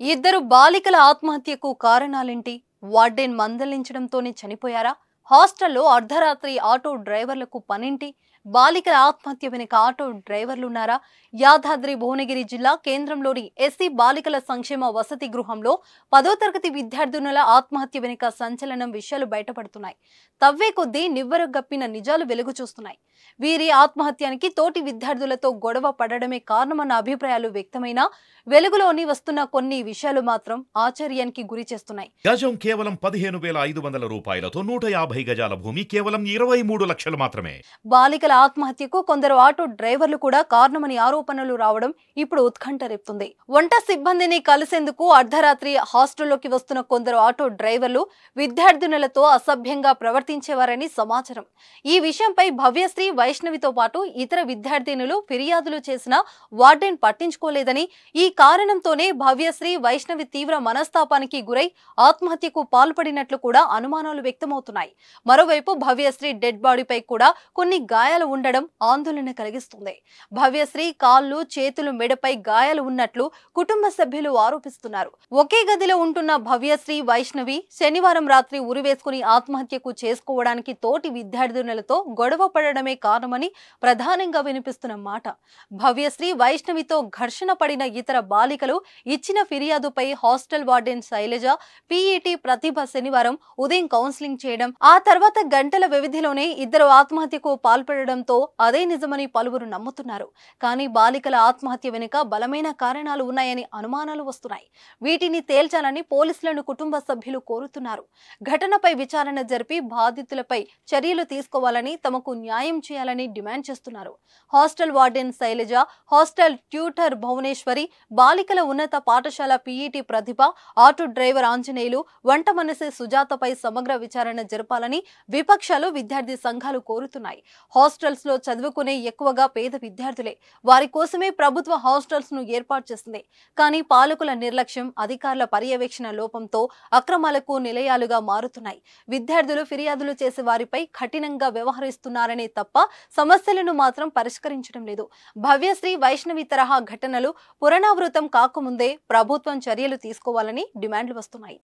ఇద్దరు బాలికల ఆత్మహత్యకు కారణాలేంటి? వార్డెన్ మందలించడంతోనే చనిపోయారా? హాస్టల్లో అర్ధరాత్రి ఆటో డ్రైవర్లకు పనేంటి? బాలికల ఆత్మహత్య వెనుక ఆటో డ్రైవర్లున్నారా? యాదాద్రి భువనగిరి జిల్లా కేంద్రంలోని ఎస్సీ బాలికల సంక్షేమ వసతి గృహంలో 10వ తరగతి విద్యార్థినుల ఆత్మహత్య వెనుక సంచలనం విషయాలు బయటపడుతున్నాయి. తవ్వే కొద్దీ నివ్వెరగప్పిన నిజాలు వెలుగు చూస్తున్నాయి. వీరి ఆత్మహత్యానికి తోటి విద్యార్థులతో గొడవ పడడమే కారణమన్న అభిప్రాయాలు వ్యక్తమైనా వెలుగులోని వస్తున్న కొన్ని విషయాలు మాత్రం ఆశ్చర్యానికి గురి చేస్తున్నాయి. గజం కేవలం 15,500 రూపాయలతో 150 గజాల భూమి కేవలం 23 లక్షలు మాత్రమే. బాలికల ఆత్మహత్యకు కొందరు ఆటో డ్రైవర్లు కూడా కారణమని ఆరోపణలు రావడం ఇప్పుడు ఉత్కంఠ రేపుతుంది. వంట సిబ్బందిని కలిసేందుకు అర్ధరాత్రి హాస్టల్లోకి వస్తున్న కొందరు ఆటో డ్రైవర్లు విద్యార్థినులతో అసభ్యంగా ప్రవర్తించేవారని సమాచారం. ఈ విషయంపై భవ్యశ్రీ, వైష్ణవితో పాటు ఇతర విద్యార్థినులు ఫిర్యాదులు చేసినా వార్డెన్ పట్టించుకోలేదని, ఈ కారణంతోనే భవ్యశ్రీ, వైష్ణవి తీవ్ర మనస్తాపానికి గురై ఆత్మహత్యకు పాల్పడినట్లు కూడా అనుమానాలు వ్యక్తమవుతున్నాయి. మరోవైపు భవ్యశ్రీ డెడ్ బాడీపై కూడా కొన్ని గాయాలు ఉండడం ఆందోళన కలిగిస్తుంది. భవ్యశ్రీ కాళ్ళు, చేతులు, మెడపై గాయాలు ఉన్నట్లు కుటుంబ సభ్యులు ఆరోపిస్తున్నారు. ఒకే గదిలో ఉంటున్న భవ్యశ్రీ, వైష్ణవి శనివారం రాత్రి ఉరివేసుకుని ఆత్మహత్యకు చేసుకోవడానికి తోటి విద్యార్థినులతో గొడవ పడడమే కారణమని ప్రధానంగా వినిపిస్తున్న మాట. భవ్యశ్రీ, వైష్ణవితో ఘర్షణ పడిన ఇతర బాలికలు ఇచ్చిన ఫిర్యాదుపై హాస్టల్ వార్డెన్ శైలజ, పీఈటీ ప్రతిభ శనివారం ఉదయం కౌన్సిలింగ్ చేయడం, ఆ తర్వాత గంటల వ్యవధిలోనే ఇద్దరు ఆత్మహత్యకు పాల్పడడంతో అదే నిజమని పలువురు నమ్ముతున్నారు. కానీ బాలికల ఆత్మహత్య వెనుక బలమైన కారణాలు ఉన్నాయని అనుమానాలు వస్తున్నాయి. వీటిని తేల్చాలని పోలీసులను కుటుంబ సభ్యులు కోరుతున్నారు. ఘటనపై విచారణ జరిపి బాధితులపై చర్యలు తీసుకోవాలని, తమకు న్యాయం చేయాలని డిమాండ్ చేస్తున్నారు. Hostel warden Shailaja, hostel tutor Bhuvaneshwari, బాలికల ఉన్నత పాఠశాల PET Pratibha, auto driver Anjaneyulu, వంట మనసే సుజాతపై సమగ్ర విచారణ జరపాలని విపక్షాలు, విద్యార్థి సంఘాలు కోరుతున్నాయి. హాస్టల్స్ లో చదువుకునే ఎక్కువగా పేద విద్యార్థులే. వారి కోసమే ప్రభుత్వ హాస్టల్స్ ను ఏర్పాటు చేసింది. కానీ పాలకుల నిర్లక్ష్యం, అధికారుల పర్యవేక్షణ లోపంతో అక్రమాలకు నిలయాలుగా మారుతున్నాయి. విద్యార్థులు ఫిర్యాదులు చేసే వారిపై కఠినంగా వ్యవహరిస్తున్నారనే తప్ప సమస్యలను మాత్రం పరిష్కరించడం లేదు. భవ్యశ్రీ, వైష్ణవి తరహా ఘటనలు పునరావృతం కాకముందే ప్రభుత్వం చర్యలు తీసుకోవాలని డిమాండ్లు వస్తున్నాయి.